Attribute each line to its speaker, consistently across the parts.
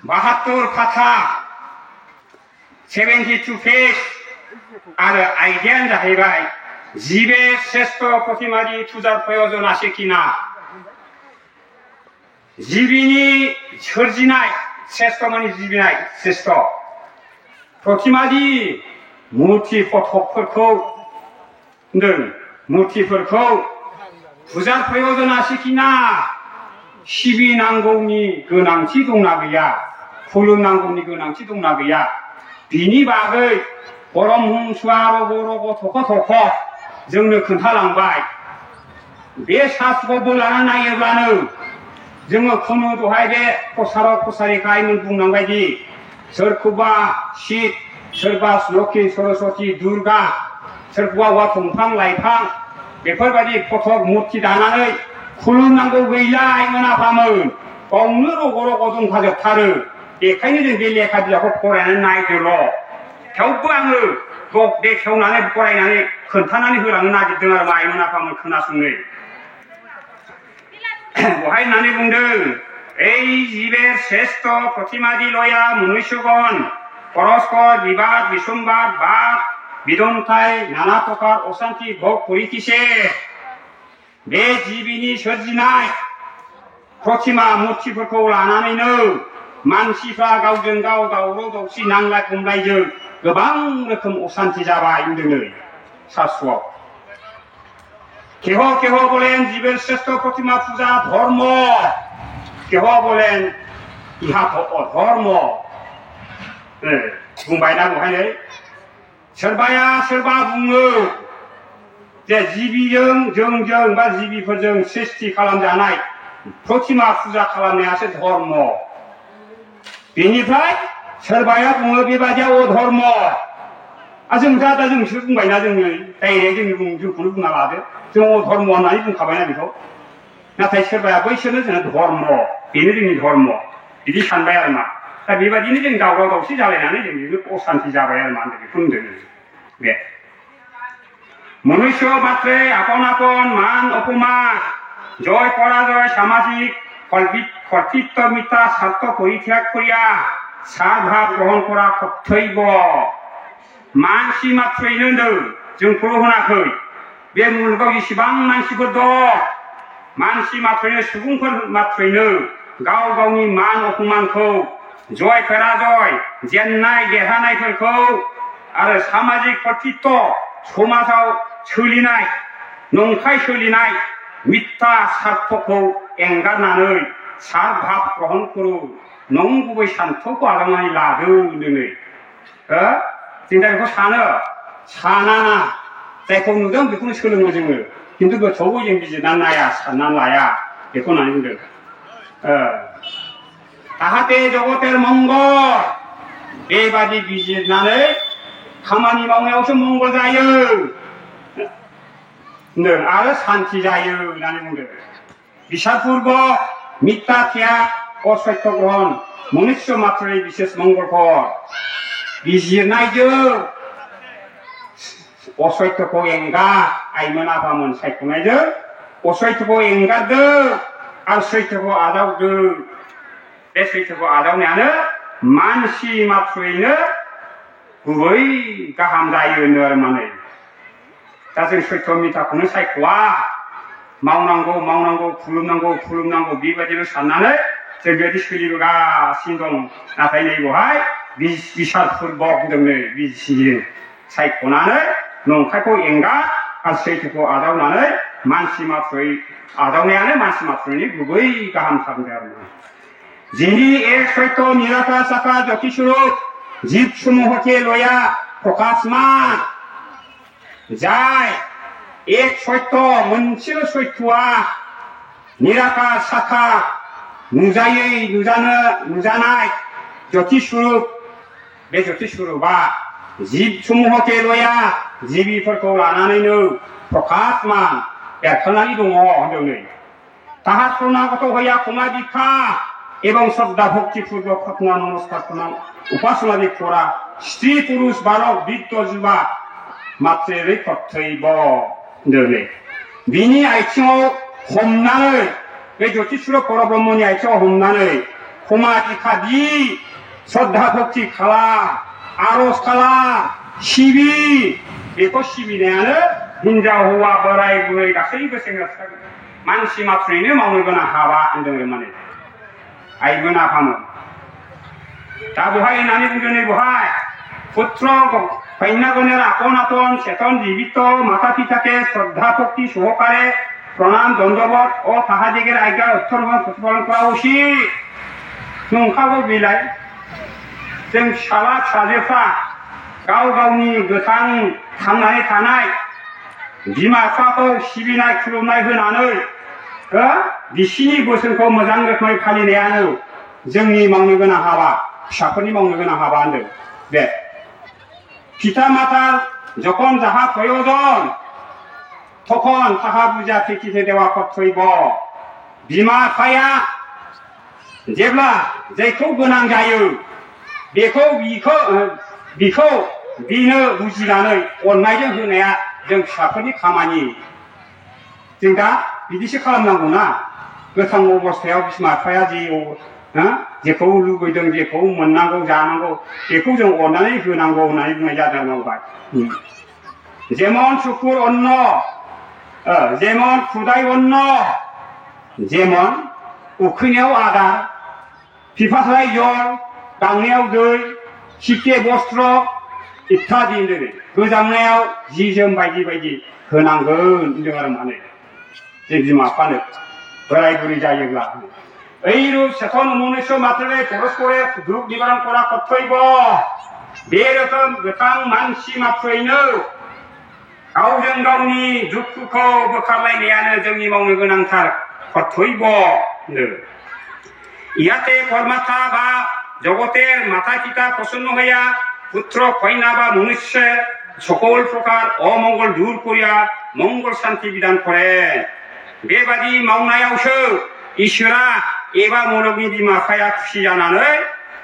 Speaker 1: 72 파타 72 페이지 आरो आयदायानो जाहैबाय जिबे श्रेष्ठ प्रतिमादि फुजा प्रयोजन आसेखिना जिबिनि सोरजिनाय श्रेष्ठ माने जिबिनाय श्रेष्ठ प्रतिमादि मुर्ति फटकफोरखौ होनदों मुर्तिफोरखौ फुजा प्रयोजन आसेखिना सिबिनांगौनि गोनांथि दंना गैया खुलुमनांगौनि गोनांथि दंना गैया बिनि बागै परमहंसआ रग' थख' जोंनो खोन्थालांबाय बे शास्त्रखौ लाना नायोब्लानो जोङो खुनु दहाय बे प्रसारक प्रसारिकायमोन बुंलांबायदि सोरखौबा शिब सोरबा लक्ष्मी सरस्वती दुर्गा सोरखौबा औवा दंफां लाइफां बेफोरबायदि फटक मुर्ति दानानै खुलुमनांगौ गैला आइमोन आफामोन गावनो रग' दंखाजोबथारो बेखायनो जों बे लेखा बिलाइखौ फरायनानै नायदोल' थेवबो आङो बेखेवनानै फरायनानै खोन्थानानै होलांनो नागिरदों आरो आइमोन आफामोन खोनासंनो बहाय होननानै बुंदों এই জীবের শ্রেষ্ঠ প্রতিমাদি লয়া মনুষ্যগণ পরস্পর বিবাদ বিসম্বাদ বাদ বিদন্থায় নানা প্রকার অশান্তি ভোগ করিতেছে बे जिबिनि सोरजिनाय प्रतिमा मुर्तिफोरखौ लानानैनो मानसिफ्रा गावजों गाव दावराव दावसि नांलाय खमलायजों गोबां रोखोम अशान्ति जाबाय होनदों शास्त्रआव केह केह বলেন জীবের শ্রেষ্ঠ प्रतिमा पूजा धर्म केह বলেন इहा अधर्म बुंबायना बहायनो सोरबाया सोरबा बुङो जे जिबिजों जोंजों बा जिबिफोरजों सृष्टि खालामजानाय प्रतिमा फुजा खालामनायासो धर्म बेनिफ्राय सोरबाया बुङो बेबादिया अधर्म जों दा जोंसो बुंबायना जोङो डाइरेक्ट जोंखौनो बुंना लादो जों अधर्म होननानै बुंखाबायना बेखौ नाथाय सोरबाया बैसोरनो जोंना धर्म बेनो जोंनि धर्म बिदि सानबाय आरो मा दा बेबादिनो जों दावराव दावसि जालायनानै जों बेनो अशान्ति जाबाय आरो मा बेखौ होनदों बे मनुष्य मात्रे आपन आपन मान अपमान जय पराजय सामाजिक कर्तृत्व मिथ्या स्वार्थ परित्याग करिया सार भाव ग्रहण करा कर्तव्य मानसि मात्रैनो होनदों जोंखौल' होनाखै बे मुलुगाव जेसेबां मानसिफोर दं मानसि मात्रैनो सुबुंफोर मात्रैनो गाव गावनि मान अपमानखौ जय पराजय जेननाय देरहानायफोरखौ आरो सामाजिक कर्तृत्व समाजाव सोलिनाय नंखाय सोलिनाय मिथ्या स्वार्थखौ एंगारनानै सार भाव ग्रहण करो नंगुबै सान्थौखौ आजावनानै लादो होनदों जों दा बेखौ सानाना जायखौ नुदों बेखौनो सोलोङो जोङो खिन्थु गोथौवै जों बिजिरनानै नाया साननानै लाया बेखौ होननानै बुंदों जाहाथे जगतेर मंगल बेबादि बिजिरनानै खामानि मावनायावसो मंगल जायो होनदों आरो शान्ति जायो होननानै बुंदों बिसारपूर्वक मिथ्या त्याग असत्य ग्रहण मनुष्य मात्रनि बिशेष मंगलफोर बिजिरनायजों असत्यखौ एंगार आइमोन आफामोन सायख'नायजों असत्यखौ एंगारदों आरो सैथोखौ आजावदों बे सैथोखौ आजावनायानो मानसि मात्रयैनो गुबै गाहाम जायो होनो आरो माने दा जों सैथो मिथ्याखौनो सायख'वा मावनांगौ खुलुमनांगौ बेबायदिनो साननानै जों बेबायदि सोलिबोगासिनो दं नाथाय नै बेवहाय बिसारपूर्वक होनदोंनो बिजिरो सायख'नानै नंखायखौ एंगार आरो सैथोखौ आजावनानै मानसि मात्रयै आजावनायानो मानसि मात्रनि गुबै गाहाम खालामदों आरो যিনি এক সত্য নিরাকার সাকার জ্যোতিস্বরূপ জীব সমূহকে লয়া প্রকাশমান যায় এক সত্য मोनसेल सत्यआ निराकार साखा नुजायै नुजानाय ज्योतिस्वरूप बे ज्योतिस्वरूपआ जीब समूहके लया जिबिफोरखौ लानानैनो प्रकाशमान बेरखांनानै दङ होनदों नै ताहार शरणागत हया क्षमा दीक्षा एवं श्रद्धा भक्ति पूर्वक खतना नमस्कार प्रणाम उपासना करा स्त्री पुरुष बालक वृद्ध युवा मात्रै कर्तव्य होनदों बिनि आथिङाव हमनानै बे ज्योतिस्वरूप परब्रह्मनि आथिङाव हमनानै 포마지카디 서다복지 칼라 아로스칼라 시비 이거 시비네야는 인자 호와 버라이 부에가 세이브 생각하고 만시 마트리네 마우거나 하와 안정을 만해 아이거나 밤은 다부하이 나니 분전에 부하이 পুত্র কন্যাগণের আপন আপন চেতন জীবিত মাতা পিতাকে শ্রদ্ধা ভক্তি সহকারে প্রণাম দণ্ডবত ও তাহাদিগের আজ্ঞা উত্তরভাবে প্রতিপালন করা উচিত नंखागौ बिलाय जों फिसाला फिसाजोफ्रा गाव गावनि गोथां थांनानै थानाय बिमा बिफाखौ सिबिनाय खुलुमनाय होनानै बिसिनि बोसोनखौ मोजां रोखोमै फालिनायानो जोंनि मावनो गोनां हाबा फिसाफोरनि मावनो गोनां हाबा होनदों बे পিতা মাতার যখন যাহা প্রয়োজন তখন তাহা বুঝা ফিকিতে দেওয়া কর্তব্য বিমা বিফায়া जेब्ला जायखौ गोनां जायो बेखौ बिखौ बिनो बुजिनानै अननायजों होनाया जों फिसाफोरनि खामानि जों दा बिदिसो खालामनांगौना गोथां अबस्थायाव बिमा बिफाया जेखौ लुबैदों जेखौ मोननांगौ जानांगौ बेखौ जों अननानै होनांगौ होननानै बुंनाय जादों मावबाय जेमन सुकुर अन्न जेमन खुदाय अन्न जेमन उखैनायाव आदार पिपासाय जल गांनायाव दै शिके वस्त्र इत्यादि होनदों गोजांनायाव जि जोम बायदि बायदि होनांगोन होनदों आरो माने जों बिमा बिफानो बोराय बुरि जायोब्ला এইরূপ চেতন মনুষ্য মাত্রে পরস্পরে দুঃখ নিবারণ করা কর্তব্য बे रोखोम गोथां मानसि मात्रैनो गावजों गावनि दुखुखौ बोखारलायनायानो जोंनि मावनो गोनांथार কর্তব্য ইয়াতে কর্মাথা বা জগতের মাতা পিতা প্রসন্ন হইয়া পুত্র কন্যা বা মনুষ্যের সকল প্রকার অমঙ্গল দূর করিয়া মঙ্গল শান্তি বিধান করেন बेबादि मावनायावसो इसोरा एबा मुलुगनि बिमा बिफाया खुसि जानानै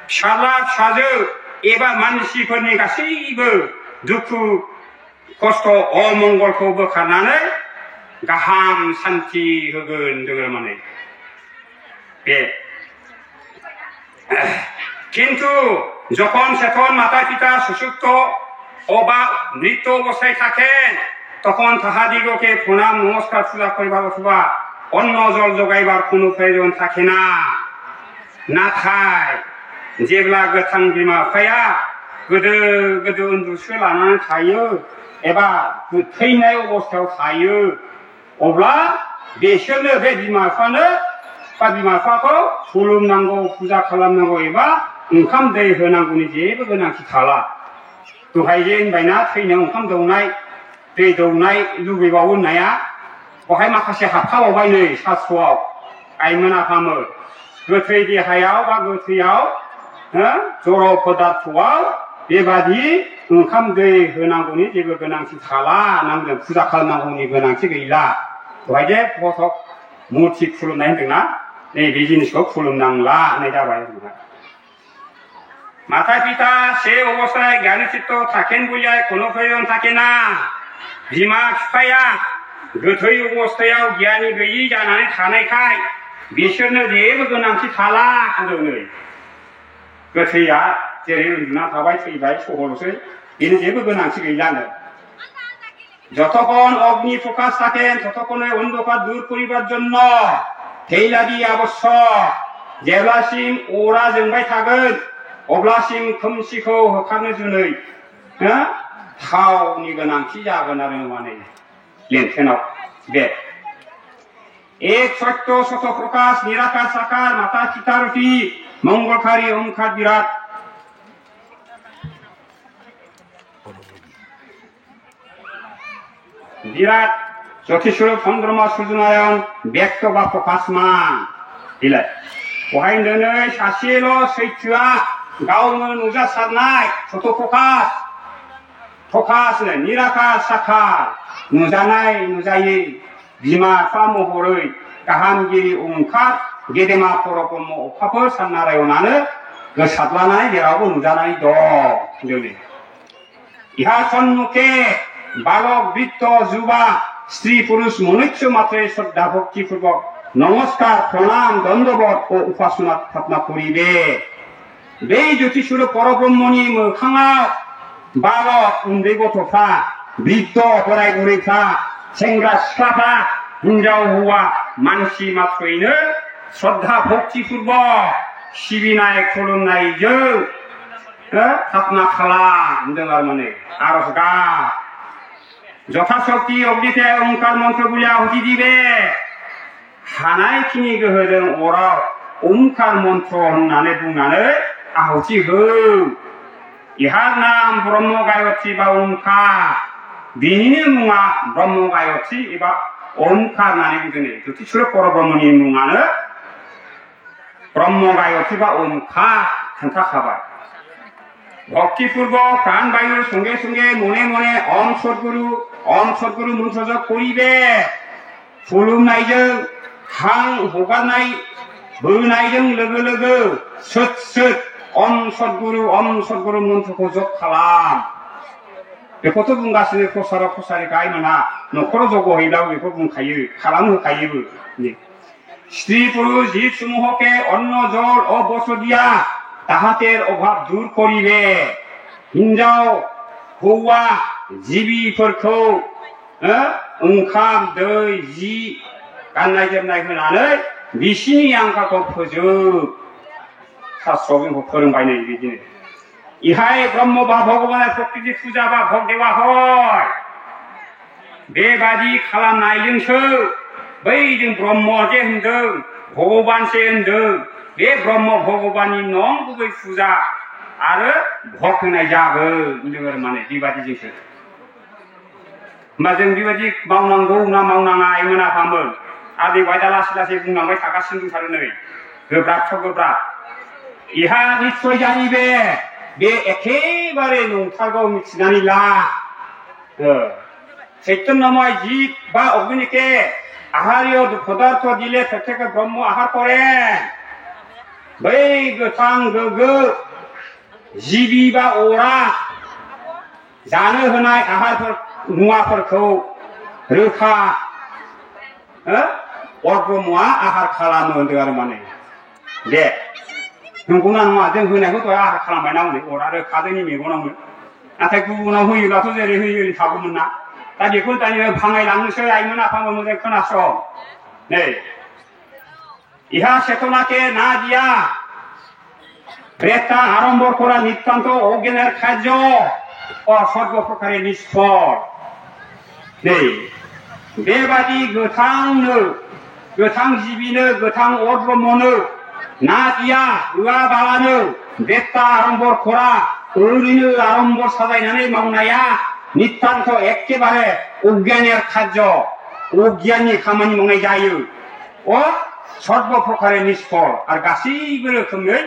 Speaker 1: फिसाला फिसाजो एबा मानसिफोरनि गासैबो दुखु खस्थ अमंगलखौ बोखारनानै गाहाम शान्ति होगोन जोङो माने बे किन्तु যখন চেতন মাতা পিতা সুসুপ্ত অবা মৃত অবস্থায় থাকেন তখন তাহাদিগকে প্রণাম নমস্কার পূজা করিবার অথবা অন্ন জল জোগাইবার কোনো প্রয়োজন থাকে না नाथाय जेब्ला गोथां बिमा बिफाया गोदो गोदो उन्दुसो लानानै थायो एबा थैनाय अबस्थायाव थायो अब्ला बिसोरनो बे बिमा बिफानो बा बिमा बिफाखौ खुलुमनांगौ फुजा खालामनांगौ एबा ओंखाम दै होनांगौनि जेबो गोनांथि थाला दहाय जे होनबायना थैनायाव ओंखाम दौनाय दै दौनाय लुबैबावो होननाया बहाय माखासे हाबखाबावबाय नै शास्त्रआव आइमोन आफामोन गोथै देहायाव बा गोथैयाव जड़ पदार्थआव बेबादि ओंखाम दै होनांगौनि जेबो गोनांथि थाला नांदों फुजा खालामनांगौनि गोनांथि गैला दहाय जे फटक मुर्ति खुलुमनाय होनदोंना नैबे जिनिसखौ खुलुमनांला होननाय जाबाय माता पिता से अबस्थाय জ্ঞানচিত্ত থাকেন বলে কোনো প্রয়োজন থাকে না बिमा बिफाया गोथै अबस्थायाव गियानि गैयि जानानै थानायखाय बिसोरनो जेबो गोनांथि थाला होनदों नै गोथैया जेरै उन्दुना थाबाय थैबाय सहलसै बेनो जेबो गोनांथि गैलानो যতক্ষণ অগ্নি প্রকাশ থাকেন ততক্ষণে অন্ধকার দূর করিবার জন্য তৈলাদি আবশ্যক जेब्लासिम अरा जोंबाय थागोन अब्लासिम खोमसिखौ होखारनो जुनै थावनि गोनांथि जागोन आरो माने लेनथेनाव बे एक सत्य सत प्रकाश निराकार साकार माता पिता रूपी मंगलकारी ओंकार विराट विराट ज्योतिषस्वरूप चंद्रमा सूर्यनारायण व्यक्त बा प्रकाशमान बिलाय बहाय होनदों सासेल' सैथोआ गावनो नुजासारनाय सत प्रकाश प्रकाश निराकार साकार नुजानाय नुजायै बिमा बिफा महरै गाहामगिरि ओंखार गेदेमा परब्रह्म अखाफोर साननारायणानो गोसारलानाय जेरावबो नुजानानै दं इहा सन्मुखे बालक बृत्त युवा स्त्री पुरुष मनुष्य मात्रै श्रद्धा भक्ति पूर्वक नमस्कार प्रणाम दंडवत उपासना स्थापना करिबे बे ज्योतिषुर परब्रह्मनि मोखाङाव बालक उन्दै गथ'फ्रा बृद्ध बोराय बुरैफ्रा सेंग्रा सिख्लाफ्रा हिनजाव हौवा मानसि मात्रैनो श्रद्धा भक्तिपूर्वक सिबिनाय खुलुमनायजों स्थापना खालाम होनदों आरो माने आरज गाब যথাশক্তি অগ্নিতে ओंकार मंत्र बुलि आहुति दिबे हानायखिनि गोहोजों अराव ओंकार मंत्र होननानै बुंनानै आहुति हो इहार नाम ब्रह्म गायत्री बा ओंकार बिनिनो मुङा ब्रह्म गायत्री एबा ओंकार होननानै बुंदों ज्योतिषुर परब्रह्मनि मुङानो ब्रह्म गायत्री बा ओंकार खोन्थाखाबाय भक्तिपूर्वक प्राण वायु संगे संगे मने मने ओम सद्गुरु मंत्र जप करिबे खुलुमनायजों हां हगारनाय बोनायजों लोगो लोगो सोत सोत ओम सद्गुरु मंत्रखौ जप खालाम बेखौथ' बुंगासिनो प्रसारक प्रसारिका आइमोना न'खराव जग होयोब्लाबो बेखौ बुंखायो खालामहोखायोबो स्त्री पुरुष जीव समूहके अन्न जल और बस्त्र दिया ताहातेर अभाब दूर करिबे हिनजाव हौवा जिबिफोरखौ ओंखाम दै जि गाननाय जोमनाय होनानै बिसिनि आंखालखौ फोजोब शास्त्रआव जोंखौ फोरोंबाय नै बिदिनो इहाय ब्रह्म बा भगवान प्रकृति फुजा बा भग देवा हय बेबादि खालामनायजोंसो बै जों ब्रह्म जे होनदों भगवानसे होनदों बे ब्रह्म भगवाननि नंगुबै फुजा आरो भग होनाय जागोन होनदों आरो माने बेबादिजोंसो होमबा जों बेबादि मावनांगौ ना मावनाङा आइमोन आफामोन आदै बायदा लासै लासै बुंलांबाय थागासिनो दंथारो नै गोब्राबथ' गोब्राब इहा निस्सय जानिबे बे एखेबारे नंथारगौ मिथिनानै ला चैतन्यमय जीव बा अग्निके आहार्य पदार्थ दिले प्रत्येक ब्रह्म आहार करे बै गोथां गोग्गो जिबि बा अरा जानो होनाय आहारफोर मुवाफोरखौ रोखा ब्रह्मआ आहार खालामो होनदों आरो माने दे नंगौना नङा जों होनायखौ आहार खालामबायना हनै अरा रोखा जोंनि मेगनावनो नाथाय गुबुनाव होयोब्लाथ' जेरै होयो ओरै थागौमोन ना दा बेखौ दानि भाङायलांनोसै आइमोन आफामोन मोजां खोनासं नै इहा চেতনাকে না দিয়া প্রেতা আরম্ভ করা নিতান্ত অজ্ঞানের কার্য ও সর্বপ্রকারে নিষ্ফল নেই बेबादि गोथांनो गोथां जिबिनो गोथां अब्रह्मनो ना दिया होआबालानो बेत्ता आरम्भर खरा ओरैनो आरम्भर साजायनानै मावनाया नितान्त एखेबारे अज्ञानेर कार्य अज्ञाननि खामानि मावनाय जायो अ सर्वप्रकारे निष्फल आरो गासैबो रोखोमै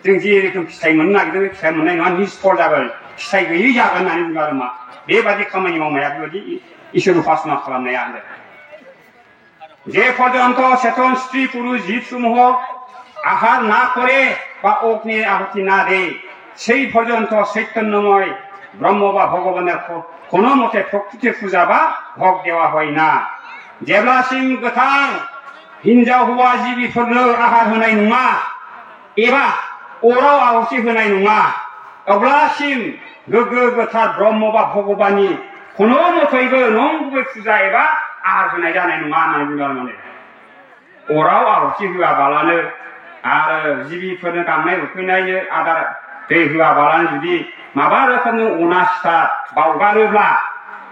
Speaker 1: जों जे रोखोम फिथाइ मोननो नागिरदों बे फिथाइ मोननाय नङा निष्फल जागोन फिथाइ गैयै जागोन होननानै बुङो आरो मा बेबादि खामानि मावनाया बेबादि ईश्वर उपासना खालामनाया जे पर्यन्त चेतन स्त्री पुरुष जीव समूह आहार ना करे बा अग्नि आहुति ना दे সেই পর্যন্ত চৈতন্যময় ব্রহ্ম বা ভগবানের কোনো মতে প্রকৃতি পূজা বা ভোগ দেওয়া হয় না जेब्लासिम गोथां हिनजाव हौवा जिबिफोरनो आहार होनाय नङा एबा अराव आहुति होनाय नङा अब्लासिम गोग्गो गोथार ब्रह्म बा भगवाननि কোনো মতেইबो नंगुबै फुजा एबा आहार होनाय जानाय नङा होननानै बुंदों माने अराव आहुति होआबालानो आरो जिबिफोरनो गांनाय उखैनायनो आदार दै होआबालानो जुदि माबा रोखोमनि अनासिथा बावगारोब्ला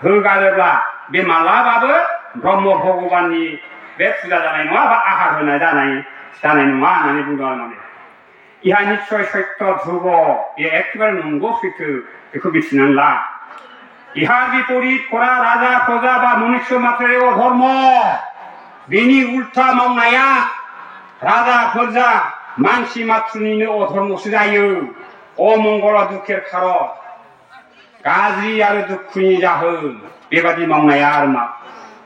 Speaker 1: होगारोब्ला बे मालाबाबो ब्रह्म भगवाननि बे फुजा जानाय नङा बा आहार होनाय जानाय नङा होननानै बुंदों आरो माने इहा निस्सय सत्य ध्रुव बे एखेबारे नंगौ सैथो बेखौ मिथिनानै ला इहार विपरीत करा राजा प्रजा बा मनुष्य मात्रनि अधर्म बेनि उल्था मावनाया राजा प्रजा मानसि मात्रनिनो अधर्मसो जायो अमंगल दुखेर खारन गाज्रि आरो दुखुनि जाहोन बेबादि मावनाया आरो मा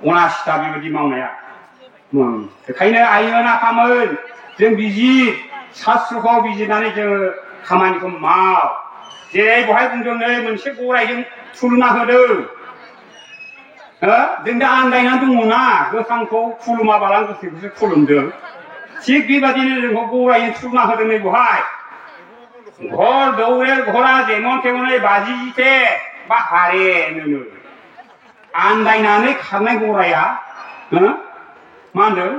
Speaker 1: अनासिथा बेबादि मावनाया बेखायनो आइमोन आफामोन जों बिजिर शास्त्रखौ बिजिरनानै जोङो खामानिखौ माव जेरै बहाय बुंदों नै मोनसे गरायजों थुलुना होदों जोंदा आन्दायना दङना गोथांखौ खुलुमाबालां गोथैखौसो खुलुमदों थिग बेबादिनो जोंखौ गरायनो थुना होदों नै बहाय घर दौरे घरा जेमन तेमनै बाजि जिते बा हारे नोङो आन्दायनानै खारनाय गराया मा होनदों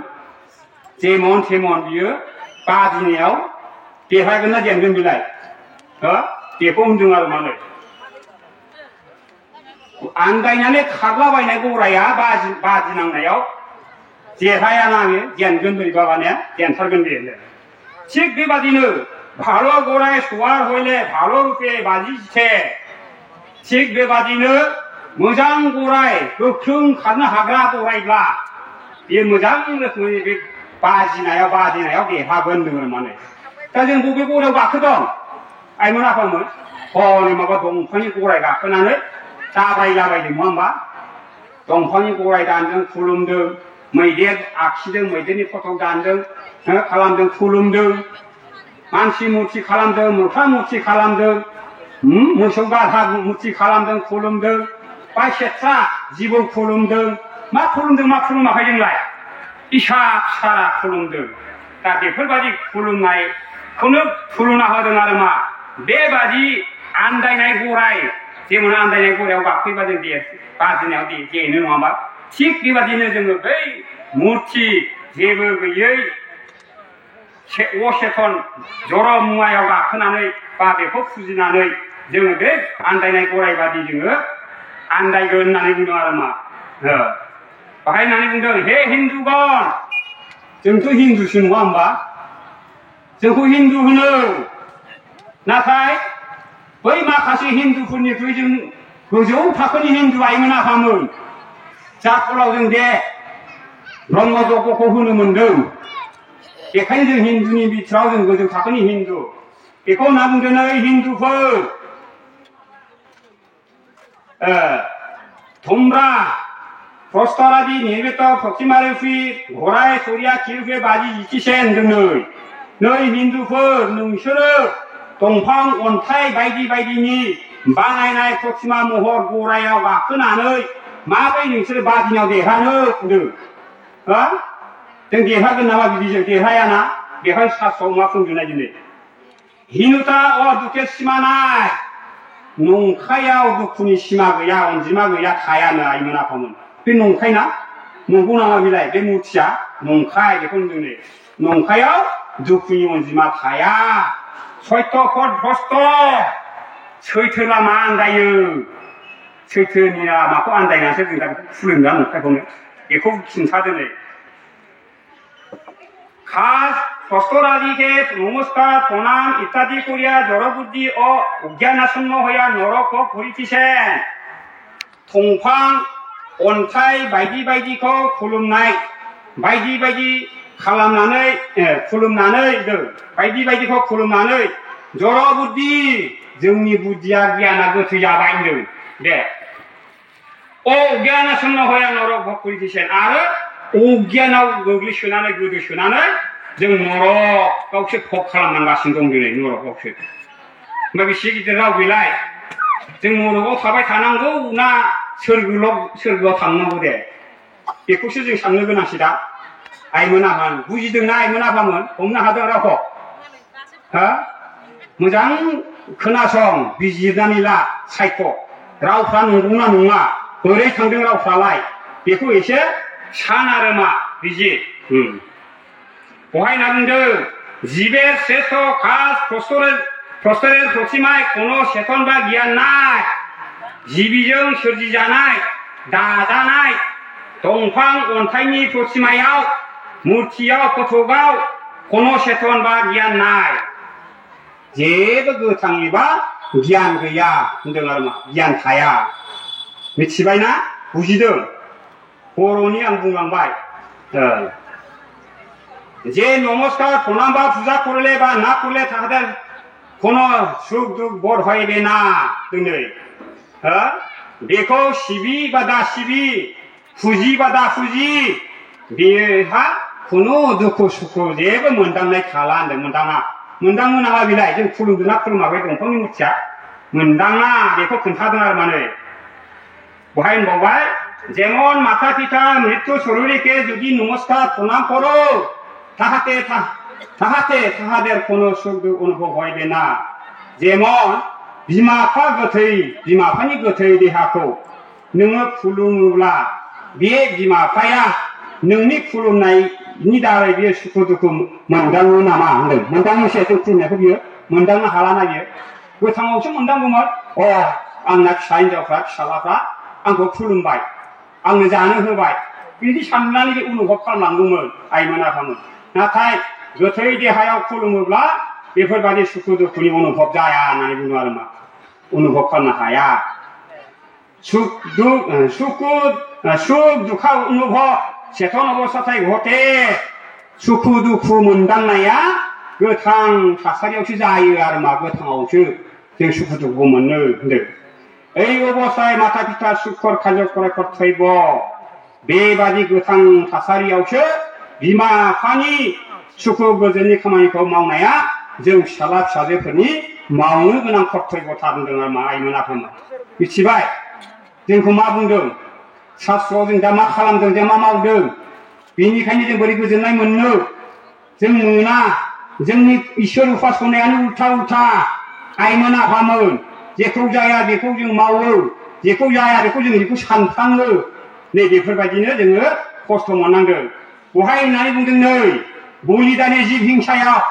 Speaker 1: जेमन तेमन बियो बादिनायाव देरहागोन ना जेनगोन बिलाय बेखौ होनदों आरो मानो आन्दायनानै खारलाबायनाय गराया बादिनांनायाव देरहाया नाङो जेनगोन बोरैबाबाने जेनथारगोन बे थिग बेबादिनो भालो गराय सवार हइले भालो रुपे बाजि जिते थिग बेबादिनो मोजां गराय गोख्रों खारनो हाग्रा गरायब्ला बे मोजां रोखोमै बे बादिनायाव देरहागोन होनदों माने दा जों बबे गरायाव गाखोदों आइमोन आफामोन हनै माबा दंफांनि गराय गाखोनानै दाब्रायलाबायदों नङा होमबा दंफांनि गराय दानदों खुलुमदों मैदेर आखिदों मैदेरनि फट' दानदों खालामदों खुलुमदों मानसि मुरथि खालामदों मोख्रा मुरथि खालामदों मोसौ गाधा मुरथि खालामदों खुलुमदों बा सेथ्रा जिबौ खुलुमदों मा खुलुमाखै जोंलाय इसाक सारा खुलुमदों दा बेफोरबादि खुलुमनायखौनो थुलुना होदों आरो मा बेबादि आन्दायनाय गराय जेमोन आन्दायनाय गरायाव गाखोयोबा जों बादिनायाव जेनो नङा होमबा थिग बेबादिनो जोङो बै मुरथि जेबो गैयै अचेतन जड़ मुवायाव गाखोनानै बा बेखौ फुजिनानै जोङो बे आन्दायनाय गराय बादि जोङो आन्दायगोन होननानै बुंदों आरो मा बाहाय होननानै बुंदों हे हिन्दुगण जोंथ' हिन्दुसो नङा होमबा जोंखौ हिन्दु होनो नाथाय बै माखासे हिन्दुफोरनिख्रुइ जों गोजौ थाखोनि हिन्दु आइमोन आफामोन जाय फलाव जों बे ब्रह्म जगखौ होनो मोनदों बेखायनो जों हिन्दुनि बिथोराव जों गोजौ थाखोनि हिन्दु बेखौ होनना बुंदों नै हिन्दुफोर তোমরা প্রস্তরাদি নির্মিত প্রতিমারূপী ঘোড়ায় সরিয়া কিরূপে বাজি জিতিसेन नै हिन्दुफोर नोंसोरो दंफां अन्थाइ बायदि बायदिनि बानायनाय प्रतिमा महर गरायाव गाखोनानै माबोरै नोंसोरो बादिनायाव देरहानो होनदों जों देरहागोन नामा बिदिजों देरहायाना बेहाय शास्त्रआव मा बुंदों दिनै हिनुता दुखेर सिमा नाय नंखायाव दुखुनि सिमा गैया अनजिमा गैया थायानो आइमोन आफामोन बे नंखाय ना नंगौ नामा बिलाय बे मुरथिया नंखाय बेखौ होनदों नै नंखायाव दुखुनि अनजिमा थाया सत्य पद भ्रष्ट सैथो लामा आन्दायो सैथोनि लामाखौ आन्दायनानैसो जों दा खुलुमग्रा नंखायखौनो बेखौ खिन्थादों नै खास প্রস্তরাদিকে নমস্কার প্রণাম ইত্যাদি করিয়া জড়বুদ্ধি ও অজ্ঞানাশূন্য হইয়া নরক ঘুরিতেছেন দंफां अन्थाइ बायदि बायदिखौ खुलुमनाय बायदि बायदि खालामनानै बायदि बायदिखौ खुलुमनानै जड़ बुद्धि जोंनि बुद्धिया गियाना गोथै जाबाय होनदों दे अज्ञानाशूন্য हया नरक घुरितेছেন आरो अज्ञानाव गोग्लैसोनानै गोदोसोनानै जों नरकआवसो भग खालामनांगासिनो दं दिनै नरकआवसो ओमफ्राय बेसे गिदिर राव बेलाय जों नरकआव थाबाय थानांगौ ना सोरगोआव थांनांगौ दे बेखौसो जों साननो गोनांसै दा आइमोन आफामोन बुजिदोंना आइमोन आफामोन हमनो हादों रावखौ मोजां खोनासं बिजिरनानै ला सायख' रावफ्रा नंगौना नङा बोरै थांदों रावफ्रालाय बेखौ एसे सान आरो मा बिजिर बहाय होनना बुंदों जीवे श्रेष्ठ खास प्रस्तरेर प्रतिमाय कोनो चेतन बा गियान नाय जिबिजों सोरजिजानाय दाजानाय दंफां अन्थाइनि प्रतिमायाव मुर्तियाव फटकआव कोनो चेतन बा गियान नाय जेबो गोथां एबा गियान गैया होनदों आरो मा गियान थाया मिथिबायना बुजिदों बर'नि आं बुंलांबाय যে নমস্কার প্রণাম বা পূজা করলে বা না করলে তাদের কোনো সুখ দুঃখ বোধ হইবে না দিनै बेखौ सिबि बा दा सिबि फुजि बा दा फुजि बेहा खुनु दुखु सुखु जेबो मोनदांनाय थाला होनदों मोनदाङो नामा बिलाय जों खुलुमदोंना खुलुमाखै दंफांनि मुरथिया मोनदाङा बेखौ खोन्थादों आरो माने बहाय होनबावबाय যেমন মাতা পিতা মৃত্যু শরীরকে যদি নমস্কার প্রণাম করো তাহাদের কোনো সুখ দুঃখ অনুভব হইবে না। যেমন বিমা बिफानि गोथै देहाखौ नोङो खुलुमोब्ला बे बिमा बिफाया नोंनि खुलुमनायनि दारै बियो सुखु दुखु मोनदाङो नामा होनदों। मोनदाङोसो जों खुलुमनायखौ बियो मोनदांनो हालाना बियो। गोथाङावसो मोनदांगौमोन। आंना फिसा हिनजावफ्रा फिसालाफ्रा आंखौ खुलुमबाय, आंनो जानो होबाय, बिदि साननानै बे अनुभब खालामलांगौमोन आइमोन आफामोन। नाथाय गोथै देहायाव खुलुमोब्ला बेफोरबादि सुखु दुखुनि अनुभब जाया होननानै बुङो आरो मा अनुभव खालामनो हाया। सुख दुख अनुभव चेतन अवस्थाथाय घटे। सुखु दुखु मोनदांनाया गोथां थासारियावसो जायो आरो मा गोथाङावसो जों सुखु दुखु मोनो होनदों। এই অবস্থায় মাতা পিতা সুখর কার্য করে কর্তব্য। बेबादि गोथां थासारियावसो बिमा बिफानि सुखु गोजोननि खामानिखौ मावनाया जों फिसाला फिसाजोफोरनि मावनो गोनां कर्तव्यथार होनदों आरो मा आइमोन आफामोन। मिथिबाय जोंखौ मा बुंदों शास्त्रआव जों दा मा खालामदों, जों मा मावदों, बेनिखायनो जों बोरै गोजोननाय मोननो? जों मोना। जोंनि इसोर उपासनायानो उल्था आइमोन आफामोन। जेखौ जाया बेखौ जों मावो, जेखौ जाया बेखौ जों बेखौ सानफ्लाङो। नै बेफोरबायदिनो जोङो खस्थ' मोननांदों। बहाय होननानै बुंदों नै बलिदानि जिब हिंसायाव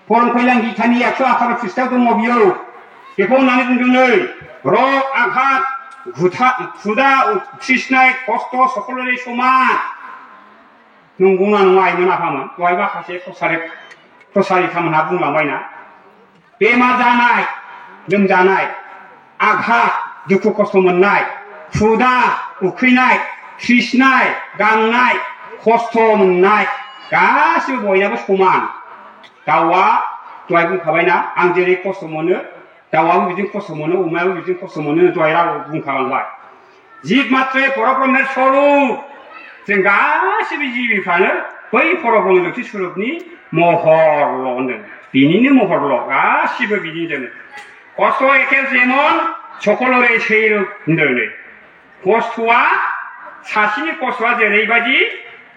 Speaker 1: परम कल्याण गीतानि 118 पृष्ठायाव दङ बियो। बेखौ होननानै बुंदों नै रग आघात खुदा तृष्णाय खस्थ' सकलनि समान। नंगौना नङा आइमोन आफामोन? दहाय माखासे प्रसारितामोनहा बुंलांबायना बेमार जानाय, लोमजानाय, आघात दुखु खस्थ' मोननाय, खुदा उखैनाय, तृष्णाय गांनाय, खस्थ' मोननाय गासिबो बयनाबो समान। दाउआ दहाय बुंखाबायना आं जेरै खस्थ' मोनो दाउआबो बिदिनो खस्थ' मोनो, अमायाबो बिदिनो खस्थ' मोनो दहाय राव बुंखालांबाय। जिब मात्रे परब्रह्मेर स्वरूप। जों गासिबो जिबिफ्रानो बै परब्रह्म ज्योति स्वरूपनि महरल' होनदों। बिनिनो महरल' गासिबो बिदिनो खस्थ' एखे जेमन सकलरे सैरुप होनदों। नै खस्थ'आ सासेनि खस्थ'आ जेरैबायदि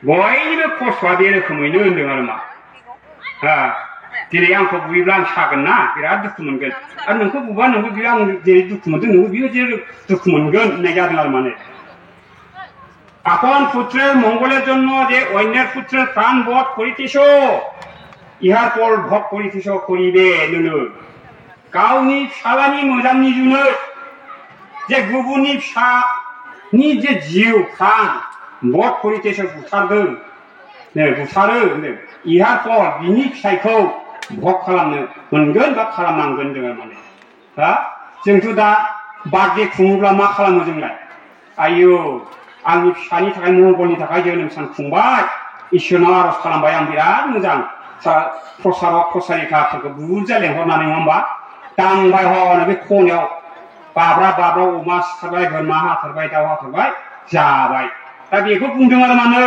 Speaker 1: बयनिबो खस्थ'आ बे रोखोमैनो होनदों आरो मा दिनै आंखौ बुयोब्ला आं सागोन ना, बिराद दुखु मोनगोन। आरो नोंखौ बुबा नोंबो बियो आं जेरै दुखु मोनदों नोंबो बियो जेरै दुखु मोनगोन होननाय जादों आरो माने। আপন পুত্রের মঙ্গলের জন্য যে অন্যের পুত্রের প্রাণ বধ করিতেছ ইহার পর ভোগ করিতেছ করিবে नोङो। गावनि फिसालानि मोजांनि जुनै जे गुबुननि फिसानि जे जिउ प्राण बध करितेछ बुथारदों, बुथारो होनदों। इहार पर बिनि फिसायखौ भग खालामनो मोनगोन बा खालामनांगोन होनदों माने। जोंथ' दा बार्थडे खुङोब्ला मा खालामो जोंलाय? आयौ आंनि फिसानि थाखाय मंगलनि थाखाय जोनोम सान खुंबाय, इसोरनाव आरज खालामबाय, आं बिराद मोजां प्रसारक प्रसारिकाफोरखौ बुरजा लेंहरनानै नङा होमबा दांबाय हनै बे खनायाव बाब्रा अमा सिथारबाय, बोरमा हाथारबाय, दाउ हाथारबाय, जाबाय। दा बेखौ बुंदों आरो मानै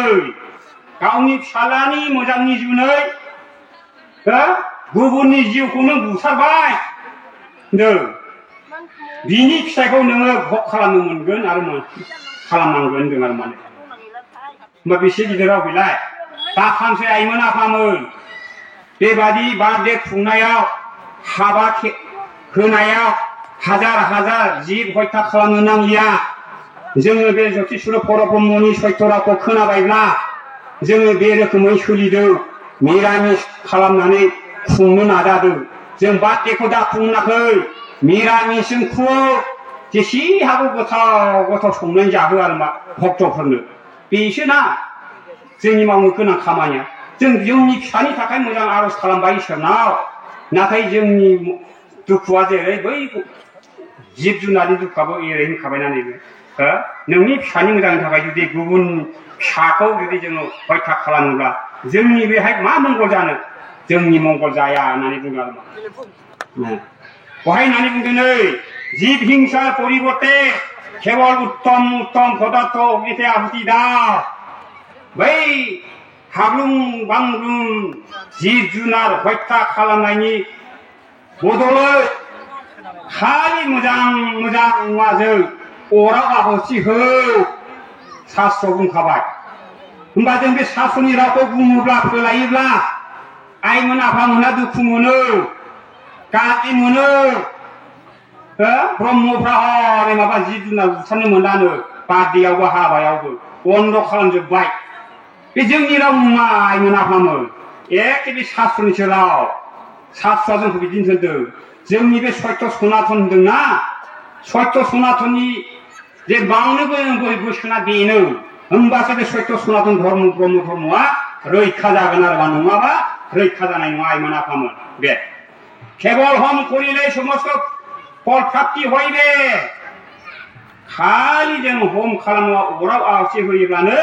Speaker 1: गावनि फिसालानि मोजांनि जुनै गुबुननि जिउखौनो बुथारबाय होनदों। बिनि फिथाइखौ नोङो भग खालामनो मोनगोन आरो खालामनांगोन होनदों आरो माने। होमबा बेसे गिदिर राव बेलाय? दाखानसै आइमोन आफामोन बेबादि बार्थडे खुंनायाव हाबा होनायाव हाजार जिब हत्या खालामनो नांलिया। जोङो बे ज्योतिषपुर परब्रह्मनि सत्य रावखौ खोनाबायब्ला जोङो बे रोखोमै सोलिदों, मिरामिस खालामनानै खुंनो नाजादों। जों बार्थडेखौ दा खुंनाखै, मिरामिसजों खुं, जेसे हागौ गोथाव संनानै जाहो आरो मा भक्तफोरनो। बेसो ना जोंनि मावनो गोनां खामानिया। जों जोंनि फिसानि थाखाय मोजां आरज खालामबाय इसोरनाव, नाथाय जोंनि दुखुआ जेरै बै जिब जुनारनि दुखुआबो एरै होनखाबायना नैबे नोंनि फिसानि मोजांनि थाखाय जुदि गुबुन फिसाखौ जुदि जोङो हत्या खालामोब्ला जोंनि बेहाय मा मंगल जानो? जोंनि मंगल जाया होननानै बुङो आरो मा बहाय होननानै बुंदों नै जीव हिंसार परिवर्ते केवल उत्तम पदार्थ अग्निते आहुति दाও। बै हाग्लुं बांग्लुं जिब जुनार हत्या खालामनायनि बदलै खालि मोजां मुवाजों अराव आहुति हो शास्त्र बुंखाबाय होमबा जों बे शास्त्रनि रावखौ बुङोब्ला फोलायोब्ला आइमोन आफामोनहा दुखु मोनो गाज्रि मोनो ब्रह्मफ्रा हरै माबा जिब जुनार बुथारनो मोनलानो बार्डेआवबो हाबायावबो बन्द खालामजोब्बाय बे जोंनि राव नङा आइमोन आफामोन एखे बे शास्त्रनिसो राव शास्त्रआ जोंखौ बिदिनो होनदों जोंनि बे सत्य सनातन होनदोंना सत्य सनातननि जे बावनो बोसोना बेनो होमबासो बे सत्य सनातन धर्म ब्रह्म धर्मआ रैखा जागोन आरो नङाबा रैखा जानाय नङा आइमोन आफामोन बे केवल हम करिले समस्त फल प्राप्ति हइबे खालि जों हम खालामो अराव आहुति होयोब्लानो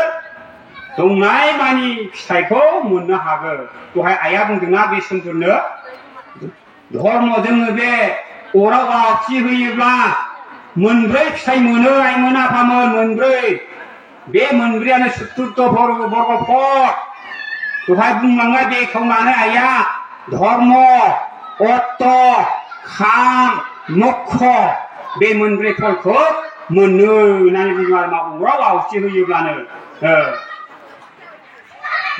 Speaker 1: दंनाय मानि फिथाइखौ मोननो हागोन दहाय आइया बुंदोंना बे सोमफोरनो धर्म जोङो बे अराव आहुति होयोब्ला मोनब्रै फिथाइ मोनो आइमोन आफामोन मोनब्रै बे मोनब्रैयानो चतुर्थ वर्ग फद दहाय बुंलांबाय बेखेवनानै आइया धर्म अर्थ काम मोक्ष बे मोनब्रै फलखौ मोनो होननानै बुङो आरो मा अराव आहुति होयोब्लानो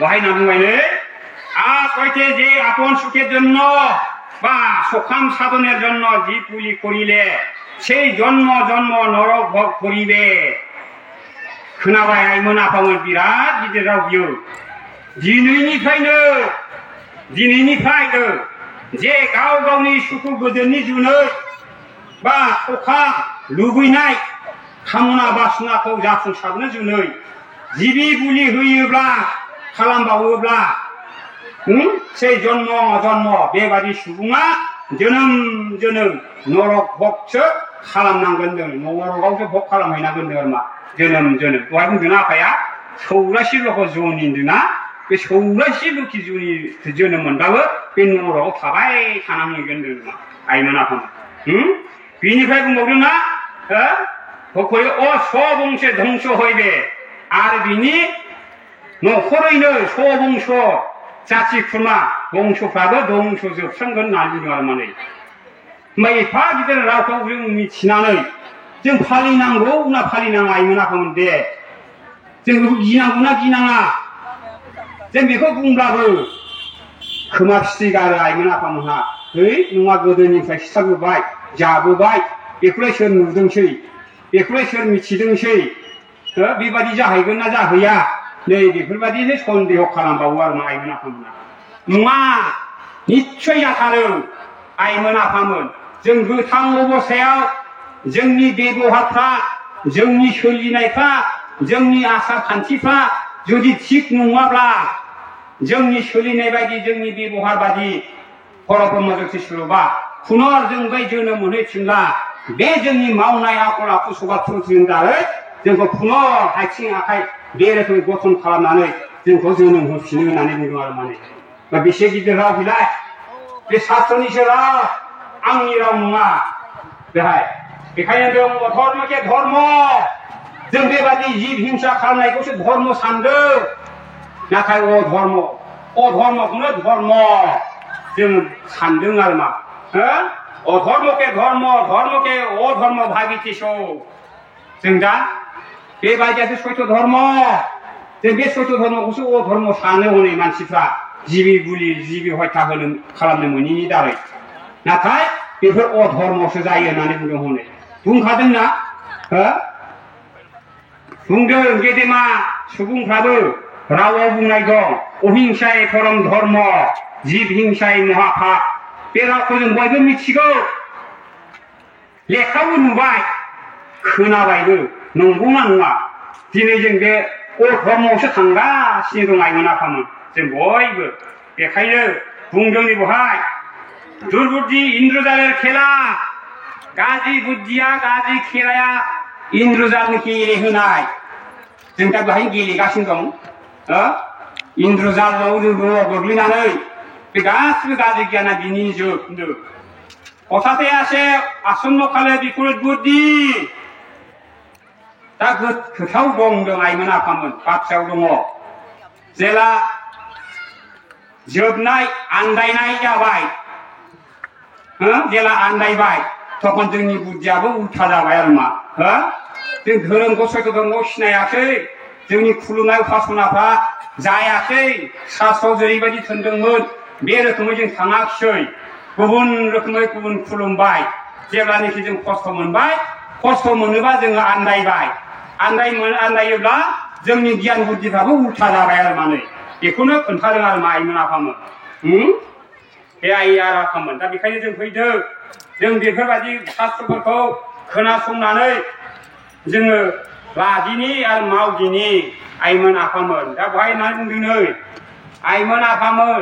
Speaker 1: বহাই না বুঝাইলে আজ হইতে যে আপন সুখের জন্য বা সকাম সাধনের জন্য যে পুলি করিলে সেই জন্ম জন্ম নরক ভোগ করিবে खोनाबाय आइमोन आफामोन बिराद गिदिर राव बियो दिनैनिफ्रायनो जे गाव गावनि सुखु गोजोननि जुनै बा सखा लुबैनाय कामना बासनाखौ जाफुंसारनो जुनै जिबि बुलि होयोब्ला खालामबावोब्ला से जन्म जन्म बेबादि सुबुङा जोनोम जोनोम नरक भगसो खालामनांगोन नरकावसो भग खालामहैनांगोन मा जोनोम जोनोम दहाय बुंदोंना आफाया सौरासिल'खौ जनि होनदोंना बे सौरासिल'खि जनि जोनोम मोनबाबो बे नरकाव थाबाय थानांगोन मा आइमोन आफामोन बिनिफ्राय बुंबावदोंना भगखौ सबंसे ध्वंस हइबे आरो बिनि नखरैनो सबंस जाथि खुरमा बंसफ्राबो दंस जोबस्रांगोन होननानै बुंदों आरो माने होमबा एफा गिदिर रावखौ जों मिथिनानै जों फालिनांगौ ना फालिनाङा आइमोन आफामोन दे जों बेखौ गिनांगौ ना गिनाङा जों बेखौ बुंब्लाबो खोमा फिथिगारो आइमोन आफामोनहा है नङा गोदोनिफ्राय खिथाबोबाय जाबोबाय बेखौलाय सोर नुदोंसै बेखौलाय सोर मिथिदोंसै बेबादि जाहैगोन ना जाहैया नै बेफोरबादिनो सन्देह खालामबावो आरो आइमोन आफामोना नङा निस्सय जाथारो आइमोन आफामोन जों गोथां अबस्थायाव जोंनि बेबहारफ्रा जोंनि सोलिनायफ्रा जोंनि आसार खान्थिफ्रा जुदि थिग नङाब्ला जोंनि सोलिनाय बायदि जोंनि बेबहार बादि परब्रह्म ज्योतिषबा पुनर जों बै जोनोम मोनहैफिनब्ला बे जोंनि मावनाय आखल आखु सभाफोरजों दारै जोंखौ पुनर आथिं आखाइ बे रोखोमै गठन खालामनानै जोंखौ जोनोम होफिनो होननानै बुंदों आरो माने बेसे गिदिर राव बिलाय बे शास्त्रनिसो राव आंनि राव नङा बेहाय बेखायनो जों धर्मके धर्म जों बेबादि जिब हिंसा खालामनायखौसो धर्म सानदों नाथाय अधर्मखौनो धर्म जों सानदों आरो मा अधर्मके धर्म धर्मके अधर्म भागितिस जों दा बेबायदियासो सत्य धर्म जों बे सत्य धर्मखौसो अधर्म सानो हनै मानसिफ्रा जिबि बुलि जिबि हत्या खालामनो मोनैनि दारै नाथाय बेफोर अधर्मसो जायो होननानै बुंदों हनै बुंखादोंना बुंदों गेदेमा सुबुंफ्राबो रावाव बुंनाय दं अहिंसाय परम धर्म जिब हिंसाय महापाप बे रावखौ जों बयबो मिथिगौ लेखाबो नुबाय खोनाबायबो नंगौना नङा दिनै जों बे अधर्मआवसो थांगासिनो दं आइमोन आफामोन जों बयबो बेखायनो बुंदों बेवहाय दुर्बुद्धि इन्द्रजालेर खेला गाज्रि बुद्धिया गाज्रि खेलाया इन्द्रजालनि गेलेहोनाय जों दा बेहाय गेलेगासिनो दं इन्द्रजालाव जों गोग्लैनानै बे गासिबो गाज्रि गियाना बिनि जोब होनदों हथाते आसे आसन्न काले बिपरीत बुद्धि दा खोथाव दं होनदों आइमोन आफामोन बाथ्रायाव दङ जेला जोबनाय आन्दायनाय जाबाय जेला आन्दायबाय तखन जोंनि बुद्धियाबो उल्था जाबाय आरो मा जों धोरोमखौ सत्य धर्मखौ सिनायाखै जोंनि खुलुमनाय उपासनाफ्रा जायाखै शास्त्रआव जेरैबायदि थोनदोंमोन बे रोखोमै जों थाङाखिसै गुबुन रोखोमै गुबुन खुलुमबाय जेब्लानाखि जों खस्थ' मोनबाय खस्थ' मोनोबा जोङो आन्दायबाय आन्दायोब्ला जोंनि गियान बुद्धिफ्राबो उल्था जाबाय आरो माने बेखौनो खोन्थादों आरो मा आइमोन आफामोन बे आइ आरो आफामोन दा बेखायनो जों फैदों जों बेफोरबायदि शास्त्रफोरखौ खोनासंनानै जोङो लादिनि आरो मावदिनि आइमोन आफामोन दा बेवहाय मा बुंदों नै आइमोन आफामोन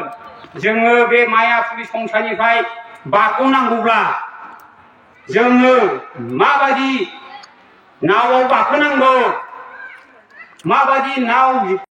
Speaker 1: जोङो बे मायापुरि संसारनिफ्राय बारग'नांगौब्ला जोङो माबायदि नावआव गाखोनांगौ माबायदि नाव